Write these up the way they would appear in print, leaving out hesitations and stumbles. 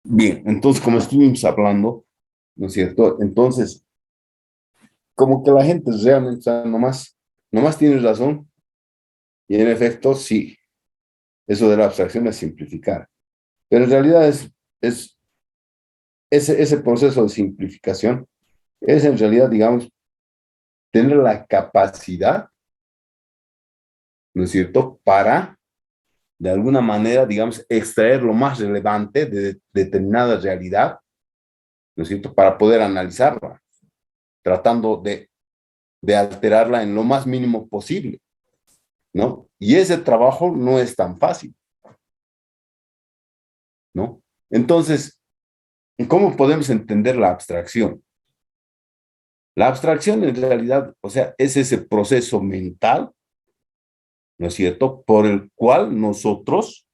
Bien, entonces, como estuvimos hablando, ¿no es cierto? Entonces, como que la gente realmente, o sea, nomás tiene razón, y en efecto, sí, eso de la abstracción es simplificar, pero en realidad es ese proceso de simplificación, es en realidad, digamos, tener la capacidad, ¿no es cierto?, para, de alguna manera, digamos, extraer lo más relevante de determinada realidad, ¿no es cierto?, para poder analizarla, tratando de alterarla en lo más mínimo posible, ¿no? Y ese trabajo no es tan fácil, ¿no? Entonces, ¿cómo podemos entender la abstracción? La abstracción en realidad, o sea, es ese proceso mental, ¿no es cierto?, por el cual nosotros,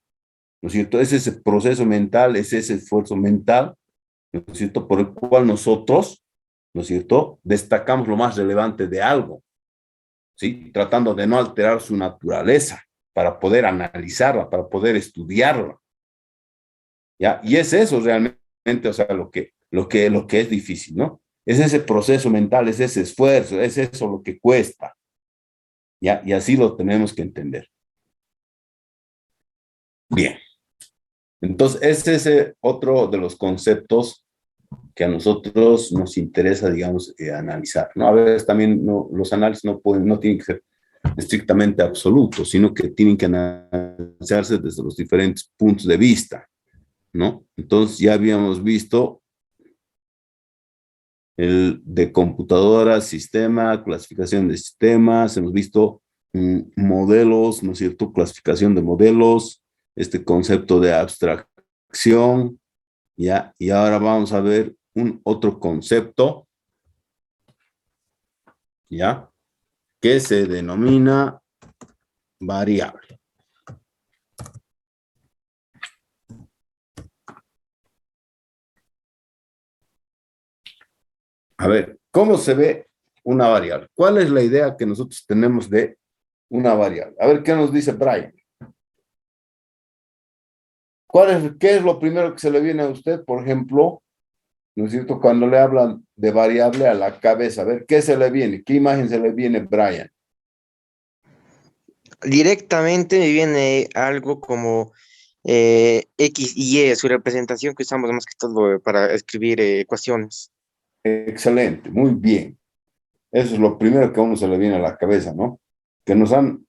¿no es cierto?, es ese proceso mental, es ese esfuerzo mental, ¿no es cierto?, por el cual nosotros, ¿no es cierto?, destacamos lo más relevante de algo, ¿sí? Tratando de no alterar su naturaleza para poder analizarla, para poder estudiarla, ¿ya? Y es eso realmente, o sea, lo que es difícil, ¿no? Es ese proceso mental, es ese esfuerzo, es eso lo que cuesta, ¿ya? Y así lo tenemos que entender. Bien, entonces ese es otro de los conceptos que a nosotros nos interesa, digamos, analizar, ¿no? A veces también los análisis no tienen que ser estrictamente absolutos, sino que tienen que analizarse desde los diferentes puntos de vista, ¿no? Entonces ya habíamos visto el de computadora, sistema, clasificación de sistemas, hemos visto modelos, ¿no es cierto? Clasificación de modelos, este concepto de abstracción, ¿ya? Y ahora vamos a ver un otro concepto, ¿ya? Que se denomina variable. A ver, ¿cómo se ve una variable? ¿Cuál es la idea que nosotros tenemos de una variable? A ver, ¿qué nos dice Brian? ¿Qué es lo primero que se le viene a usted, por ejemplo, ¿no es cierto? Cuando le hablan de variable a la cabeza, a ver, ¿qué se le viene? ¿Qué imagen se le viene, Brian? Directamente me viene algo como X y Y, su representación que usamos más que todo para escribir ecuaciones. Excelente, muy bien. Eso es lo primero que a uno se le viene a la cabeza, ¿no? Que nos han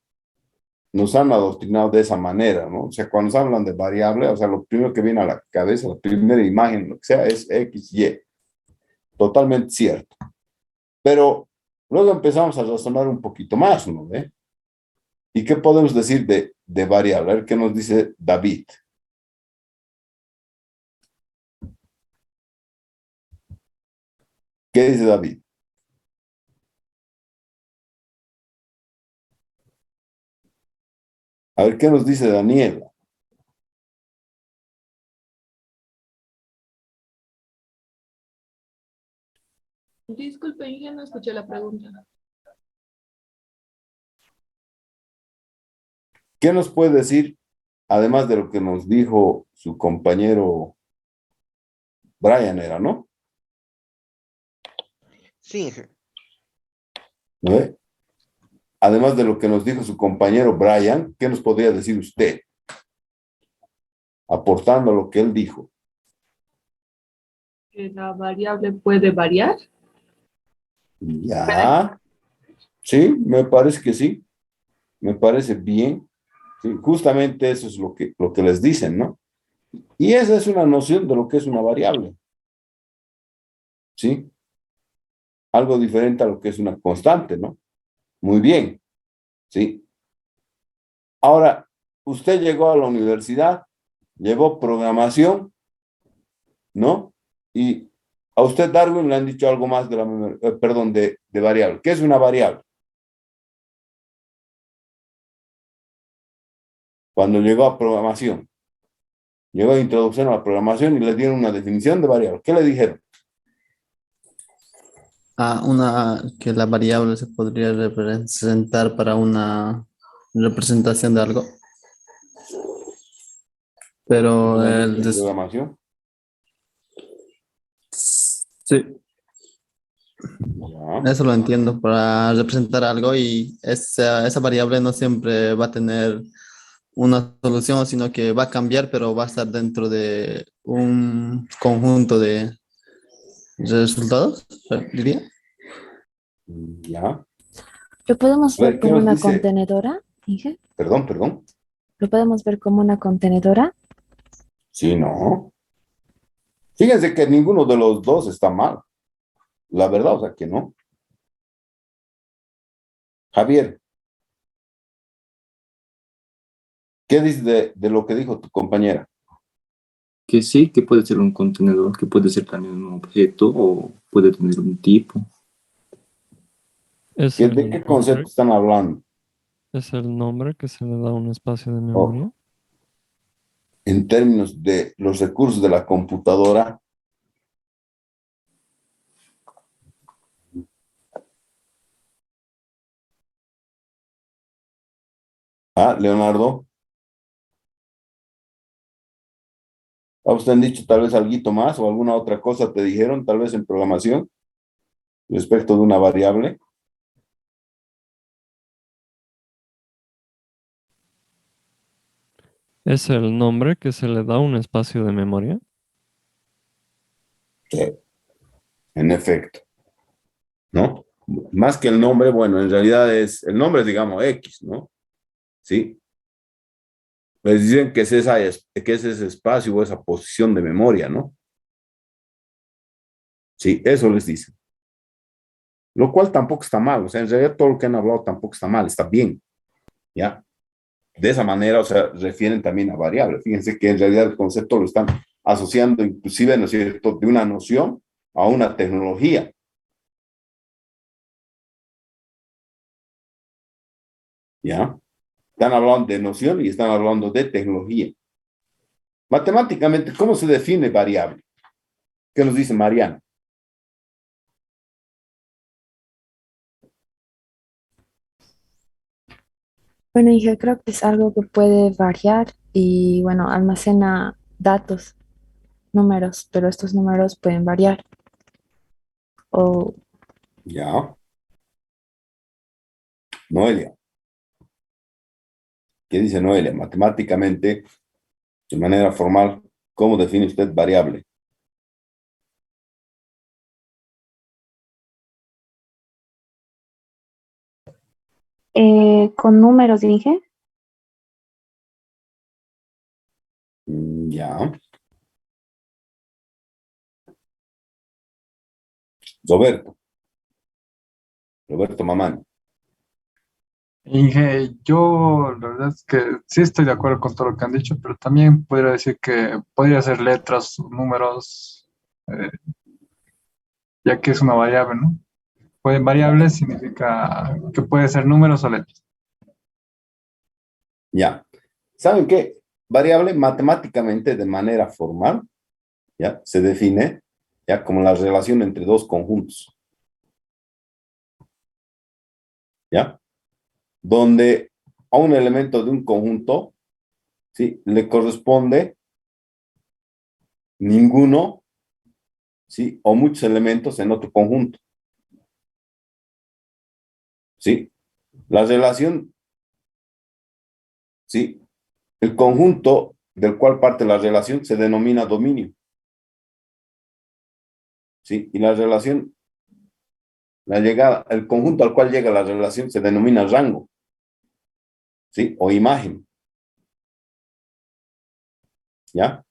adoctrinado de esa manera, ¿no? O sea, cuando se hablan de variable, o sea, lo primero que viene a la cabeza, la primera imagen, lo que sea, es X, Y. Totalmente cierto. Pero luego empezamos a razonar un poquito más, ¿no? ¿Ve? ¿Y qué podemos decir de variable? A ver qué nos dice David. ¿Qué dice David? A ver qué nos dice Daniela. Disculpe, yo no escuché la pregunta. ¿Qué nos puede decir, además de lo que nos dijo su compañero Brian, era, ¿no? Sí, ¿No ve? Además de lo que nos dijo su compañero Brian, ¿qué nos podría decir usted? Aportando lo que él dijo. Que la variable puede variar. Ya, sí, me parece que sí, me parece bien. Sí, justamente eso es lo que les dicen, ¿no? Y esa es una noción de lo que es una variable, ¿sí? Algo diferente a lo que es una constante, ¿no? Muy bien, ¿sí? Ahora, usted llegó a la universidad, llevó programación, ¿no? Y a usted, Darwin, le han dicho algo más de perdón, de variable. ¿Qué es una variable? Cuando llegó a programación, llegó a introducción a la programación y le dieron una definición de variable. ¿Qué le dijeron? Que la variable se podría representar para una representación de algo, ¿Es pero una línea de programación? Sí, Ya. eso lo entiendo, para representar algo y esa variable no siempre va a tener una solución, sino que va a cambiar, pero va a estar dentro de un conjunto de resultados, diría. Ya. ¿Lo podemos A ver ver, ¿qué como nos una dice? contenedora, Inge? Perdón, perdón. ¿Lo podemos ver como una contenedora? Sí, no. Fíjense que ninguno de los dos está mal. La verdad, o sea que no. Javier, ¿qué dices de lo que dijo tu compañera? Que sí, que puede ser un contenedor, que puede ser también un objeto o puede tener un tipo. Es ¿De el qué concepto nombre, están hablando? es el nombre que se le da a un espacio de O memoria. en términos de los recursos de la computadora. Ah, Leonardo, ¿a usted han dicho tal vez algo más o alguna otra cosa te dijeron, tal vez en programación, respecto de una variable? Es el nombre que se le da a un espacio de memoria. Sí, en efecto, ¿no? Más que el nombre, bueno, en realidad el nombre es, digamos, X, ¿no? Sí. Les dicen que que es ese espacio o esa posición de memoria, ¿no? Sí, eso les dicen. Lo cual tampoco está mal, o sea, en realidad todo lo que han hablado tampoco está mal, está bien, ¿ya? De esa manera, o sea, refieren también a variables. Fíjense que en realidad el concepto lo están asociando inclusive, ¿no es cierto?, de una noción a una tecnología. ¿Ya? Están hablando de noción y están hablando de tecnología. Matemáticamente, ¿cómo se define variable? ¿Qué nos dice Mariana? Bueno, Inge, creo que es algo que puede variar y, bueno, almacena datos, números, pero estos números pueden variar. O Ya, Noelia. ¿Qué dice Noelia? Matemáticamente, de manera formal, ¿cómo define usted variable? Con números, dije. Ya. Roberto. Roberto Mamani. Inge, yo la verdad es que sí estoy de acuerdo con todo lo que han dicho, pero también podría decir que podría ser letras, números, eh, ya que es una variable, ¿no? Variable significa que puede ser números o letras. Ya. ¿Saben qué? Variable matemáticamente de manera formal, ¿ya? Se define, ¿ya? Como la relación entre dos conjuntos, ¿ya? Donde a un elemento de un conjunto, ¿sí? Le corresponde ninguno, ¿sí? O muchos elementos en otro conjunto, ¿sí? La relación, ¿sí? El conjunto del cual parte la relación se denomina dominio, ¿sí? Y la relación, la llegada, el conjunto al cual llega la relación se denomina rango, ¿sí? O imagen, ¿ya?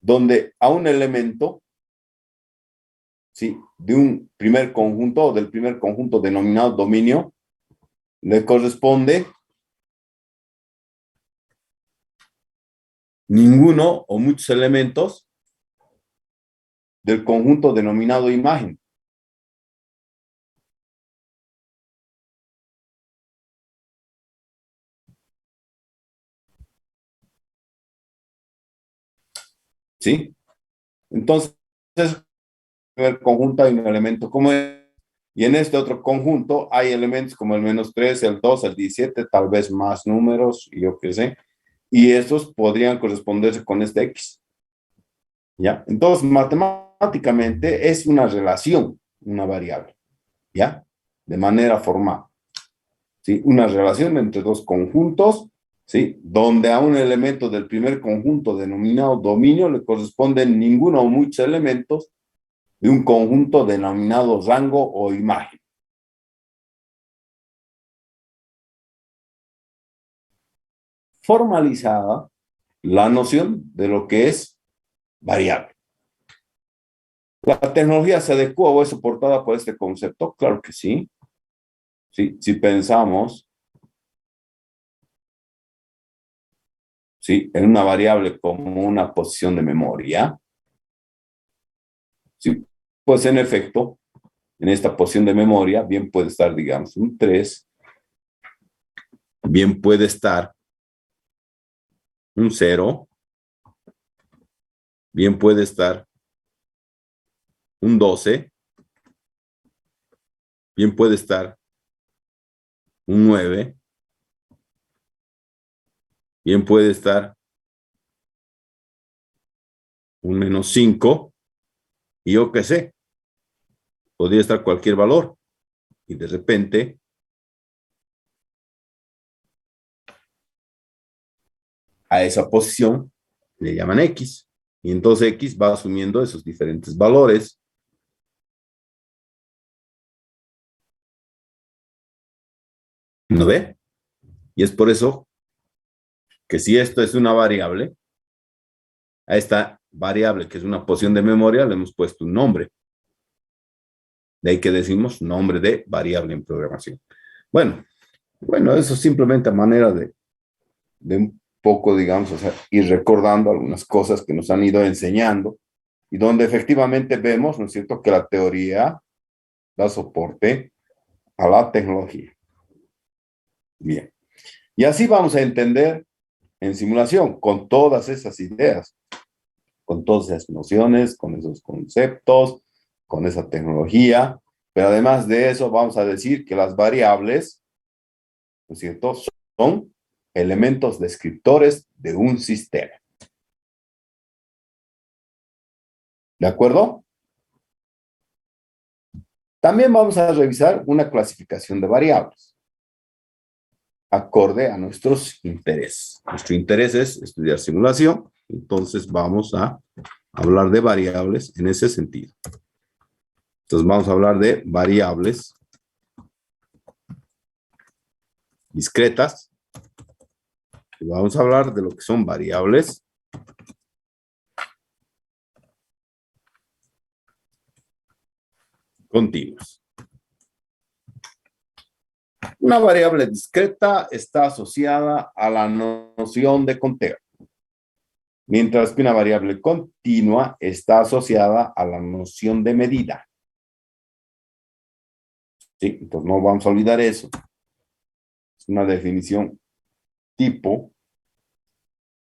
Donde a un elemento, ¿sí? De un primer conjunto o del primer conjunto denominado dominio, le corresponde ninguno o muchos elementos del conjunto denominado imagen. ¿Sí? Entonces, en el primer conjunto hay un elemento como es, y en este otro conjunto hay elementos como el -3, el 2, el 17, tal vez más números, yo qué sé, y estos podrían corresponderse con este X. ¿Ya? Entonces, matemáticamente, matemáticamente es una relación, una variable, ¿ya? De manera formal, ¿sí? Una relación entre dos conjuntos, ¿sí? Donde a un elemento del primer conjunto denominado dominio le corresponden ninguno o muchos elementos de un conjunto denominado rango o imagen. Formalizada la noción de lo que es variable. ¿La tecnología se adecua o es soportada por este concepto? Claro que sí. Sí, si pensamos, ¿sí?, en una variable como una posición de memoria, ¿sí?, pues en efecto, en esta posición de memoria, bien puede estar, digamos, un 3, bien puede estar un 0, bien puede estar un 12, bien puede estar un 9, bien puede estar un -5, y yo qué sé, podría estar cualquier valor, y de repente a esa posición le llaman X, y entonces X va asumiendo esos diferentes valores. ¿No ve? Y es por eso que si esto es una variable, a esta variable que es una posición de memoria le hemos puesto un nombre. De ahí que decimos nombre de variable en programación. Bueno, eso es simplemente a manera de un poco, digamos, o sea, ir recordando algunas cosas que nos han ido enseñando y donde efectivamente vemos, ¿no es cierto?, que la teoría da soporte a la tecnología. Bien. Y así vamos a entender en simulación, con todas esas ideas, con todas esas nociones, con esos conceptos, con esa tecnología, pero además de eso vamos a decir que las variables, ¿no es cierto?, son elementos descriptores de un sistema. ¿De acuerdo? También vamos a revisar una clasificación de variables, acorde a nuestros intereses. Nuestro interés es estudiar simulación, entonces vamos a hablar de variables en ese sentido. Entonces vamos a hablar de variables discretas. Y vamos a hablar de lo que son variables continuas. Una variable discreta está asociada a la noción de conteo, mientras que una variable continua está asociada a la noción de medida. Sí, entonces no vamos a olvidar eso. Es una definición tipo,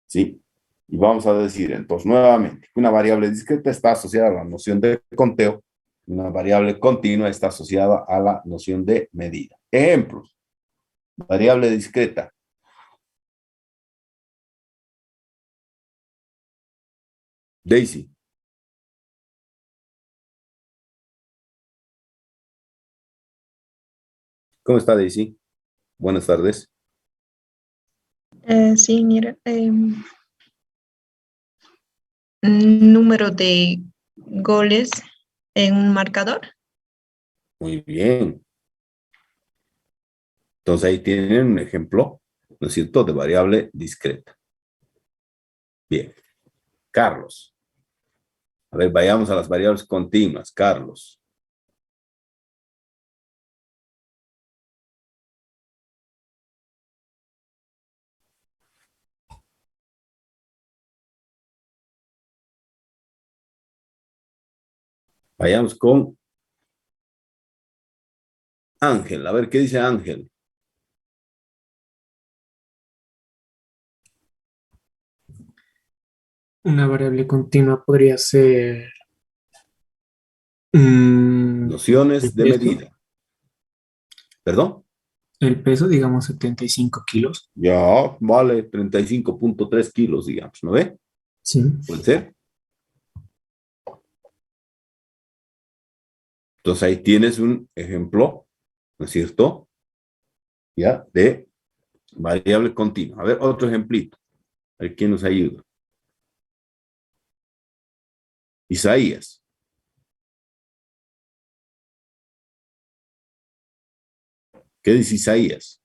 ¿sí? Y vamos a decir entonces nuevamente que una variable discreta está asociada a la noción de conteo, una variable continua está asociada a la noción de medida. Ejemplos: variable discreta. Daisy. ¿Cómo está, Daisy? Buenas tardes. Sí, mira, número de goles en un marcador. Muy bien. Entonces ahí tienen un ejemplo, ¿no es cierto?, de variable discreta. Bien. Carlos. A ver, vayamos a las variables continuas. Carlos. Vayamos con Ángel. A ver, ¿qué dice Ángel? Una variable continua podría ser Nociones el de peso, medida. ¿Perdón? digamos 75 kilos. Ya, vale 35.3 kilos, digamos, ¿no ve? Sí. ¿Puede ser? Entonces ahí tienes un ejemplo, ¿no es cierto? ¿Ya? De variable continua. A ver, otro ejemplito. A ver quién nos ayuda. Isaías. ¿Qué dice Isaías?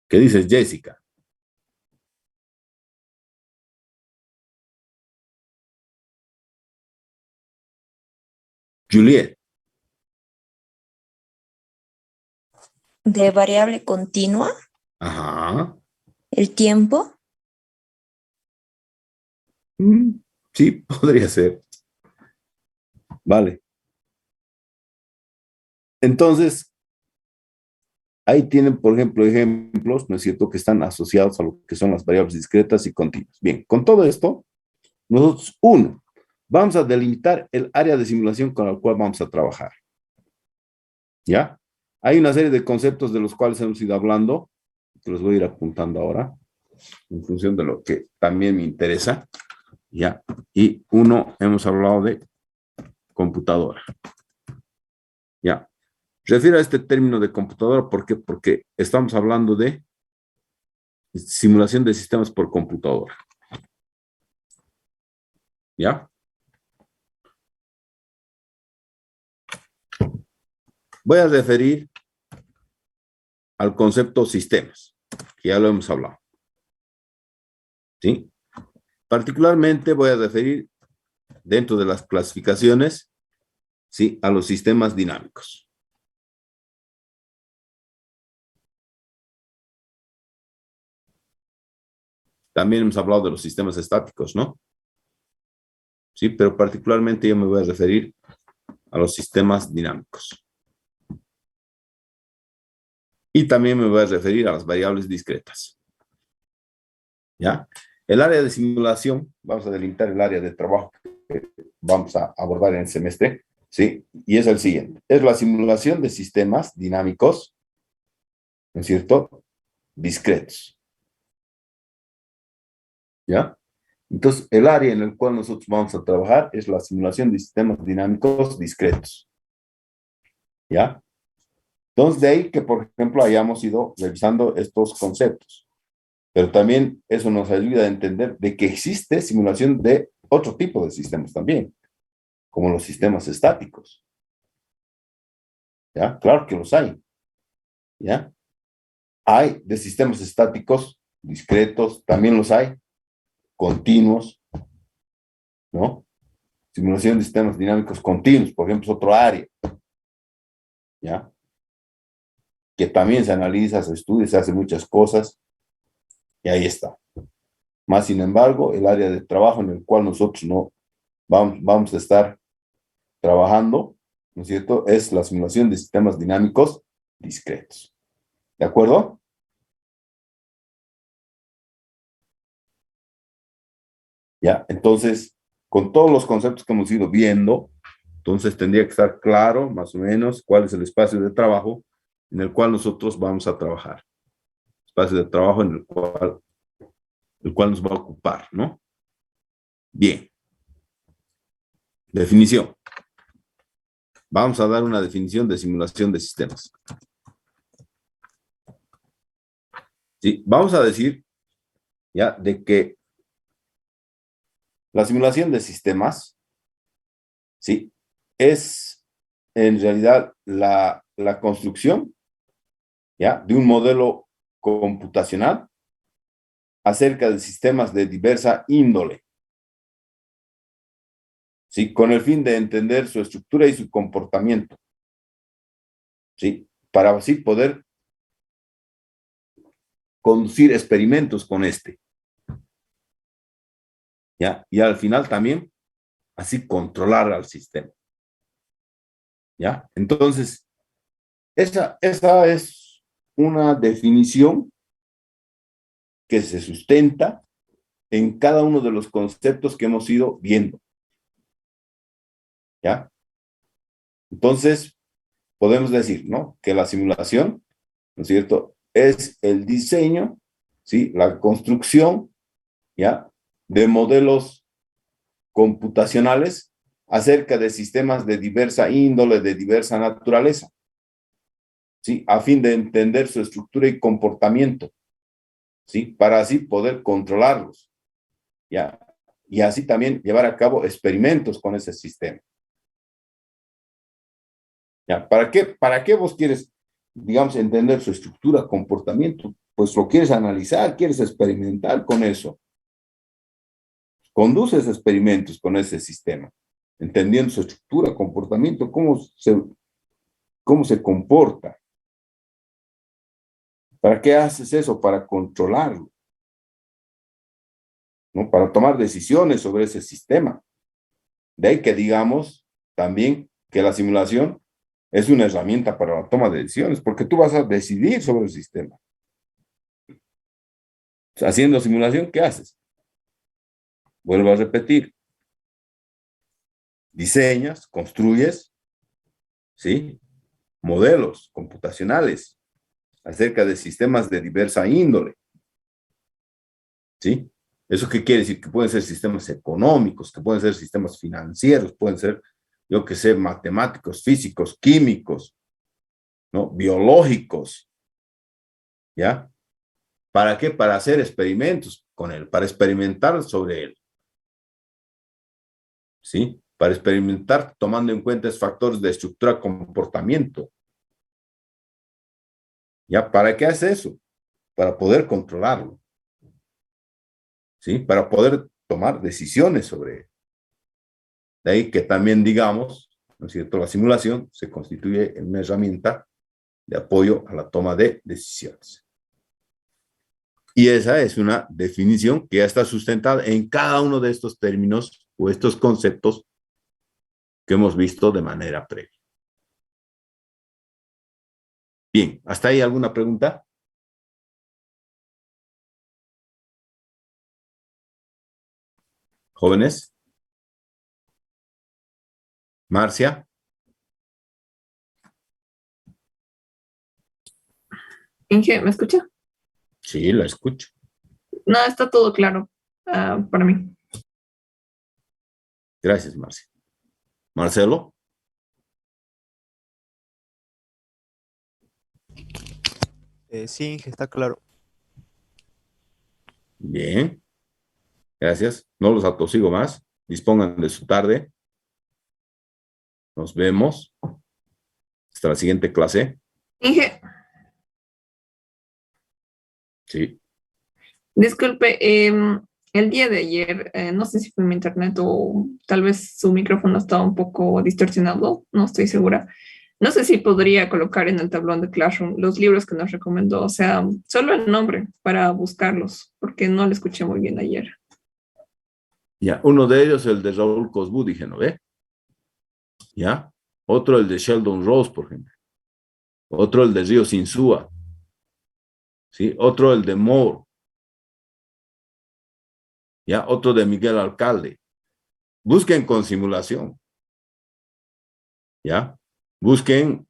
¿Qué dices, Jessica? Juliet. De variable continua, Ajá. el tiempo. Sí, podría ser. Vale. Entonces, ahí tienen, por ejemplo, ejemplos, ¿no es cierto?, que están asociados a lo que son las variables discretas y continuas. Bien, con todo esto, nosotros, uno, vamos a delimitar el área de simulación con la cual vamos a trabajar. ¿Ya? Hay una serie de conceptos de los cuales hemos ido hablando, que los voy a ir apuntando ahora, en función de lo que también me interesa. ¿Ya? Y uno, hemos hablado de computadora. ¿Ya? Refiero a este término de computadora, ¿por qué? Porque estamos hablando de simulación de sistemas por computadora. ¿Ya? Voy a referir al concepto sistemas, que ya lo hemos hablado. ¿Sí? Particularmente voy a referir dentro de las clasificaciones, ¿sí?, a los sistemas dinámicos. También hemos hablado de los sistemas estáticos, ¿no? Sí, pero particularmente yo me voy a referir a los sistemas dinámicos. Y también me voy a referir a las variables discretas. ¿Ya? El área de simulación, vamos a delimitar el área de trabajo que vamos a abordar en el semestre, ¿sí? Y es el siguiente. Es la simulación de sistemas dinámicos, ¿no es cierto?, discretos. ¿Ya? Entonces, el área en el cual nosotros vamos a trabajar es la simulación de sistemas dinámicos discretos. ¿Ya? Entonces, de ahí que, por ejemplo, hayamos ido revisando estos conceptos. Pero también eso nos ayuda a entender de que existe simulación de otro tipo de sistemas también, como los sistemas estáticos. ¿Ya? Claro que los hay. ¿Ya? Hay de sistemas estáticos discretos, también los hay continuos, ¿no? Simulación de sistemas dinámicos continuos, por ejemplo, es otro área, ¿ya? Que también se analiza, se estudia, se hace muchas cosas, y ahí está. Más sin embargo, el área de trabajo en el cual nosotros no vamos a estar trabajando, ¿no es cierto?, es la simulación de sistemas dinámicos discretos. ¿De acuerdo? Ya, entonces, con todos los conceptos que hemos ido viendo, entonces tendría que estar claro, más o menos, cuál es el espacio de trabajo en el cual nosotros vamos a trabajar. Espacio de trabajo en el cual nos va a ocupar, ¿no? Bien. Definición. Vamos a dar una definición de simulación de sistemas. Sí, vamos a decir, ya, de que la simulación de sistemas, sí, es en realidad la construcción, ya, de un modelo computacional acerca de sistemas de diversa índole, ¿sí?, con el fin de entender su estructura y su comportamiento, ¿sí?, para así poder conducir experimentos con este, ¿ya? Y al final también, así controlar al sistema, ¿ya? Entonces, esa es una definición que se sustenta en cada uno de los conceptos que hemos ido viendo, ¿ya? Entonces, podemos decir, ¿no?, que la simulación, ¿no es cierto?, es el diseño, ¿sí?, la construcción, ¿ya?, de modelos computacionales acerca de sistemas de diversa índole, de diversa naturaleza, ¿sí? A fin de entender su estructura y comportamiento, ¿sí? Para así poder controlarlos, ¿ya? Y así también llevar a cabo experimentos con ese sistema. ¿Ya? ¿Para qué vos quieres, digamos, entender su estructura, comportamiento? Pues lo quieres analizar, quieres experimentar con eso. Conduces experimentos con ese sistema, entendiendo su estructura, comportamiento, cómo se comporta. ¿Para qué haces eso? Para controlarlo, ¿no? Para tomar decisiones sobre ese sistema. De ahí que digamos también que la simulación es una herramienta para la toma de decisiones, porque tú vas a decidir sobre el sistema. Haciendo simulación, ¿qué haces? Vuelvo a repetir. Diseñas, construyes, ¿sí? Modelos computacionales acerca de sistemas de diversa índole, ¿sí? ¿Eso qué quiere decir? Que pueden ser sistemas económicos, que pueden ser sistemas financieros, pueden ser, yo qué sé, matemáticos, físicos, químicos, ¿no? Biológicos, ¿ya? ¿Para qué? Para hacer experimentos con él, para experimentar sobre él, ¿sí? Para experimentar tomando en cuenta esos factores de estructura, comportamiento. ¿Ya? ¿Para qué hace eso? Para poder controlarlo, ¿sí? Para poder tomar decisiones sobre él. De ahí que también digamos, ¿no es cierto?, la simulación se constituye en una herramienta de apoyo a la toma de decisiones. Y esa es una definición que ya está sustentada en cada uno de estos términos o estos conceptos que hemos visto de manera previa. Bien, ¿hasta ahí alguna pregunta? ¿Jóvenes? ¿Marcia? Inge, ¿me escucha? Sí, la escucho. No, está todo claro para mí. Gracias, Marcia. ¿Marcelo? Sí, está claro. Bien. Gracias. No los atosigo más. Dispongan de su tarde. Nos vemos. Hasta la siguiente clase. Inge, Sí. disculpe, el día de ayer, no sé si fue mi internet o tal vez su micrófono estaba un poco distorsionado, no estoy segura. No sé si podría colocar en el tablón de Classroom los libros que nos recomendó, o sea, solo el nombre para buscarlos, porque no lo escuché muy bien ayer. Ya. Uno de ellos, el de Raúl Cosbu, dije, ¿no ve? ¿Ya? Otro, el de Sheldon Rose, por ejemplo. Otro, el de Río Insúa. ¿Sí? Otro, el de Moore. ¿Ya? Otro de Miguel Alcalde. Busquen con simulación. ¿Ya? Busquen,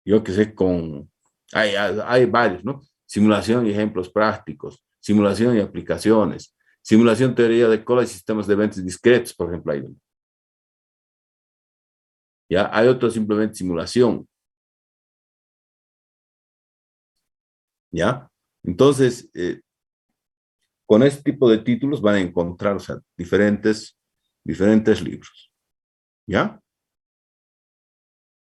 yo qué sé, con... Hay varios, ¿no? Simulación y ejemplos prácticos. Simulación y aplicaciones. Simulación, teoría de cola y sistemas de eventos discretos, por ejemplo. Hay uno. ¿Ya? Hay otro simplemente simulación. ¿Ya? Entonces, con este tipo de títulos van a encontrar, o sea, diferentes libros. ¿Ya?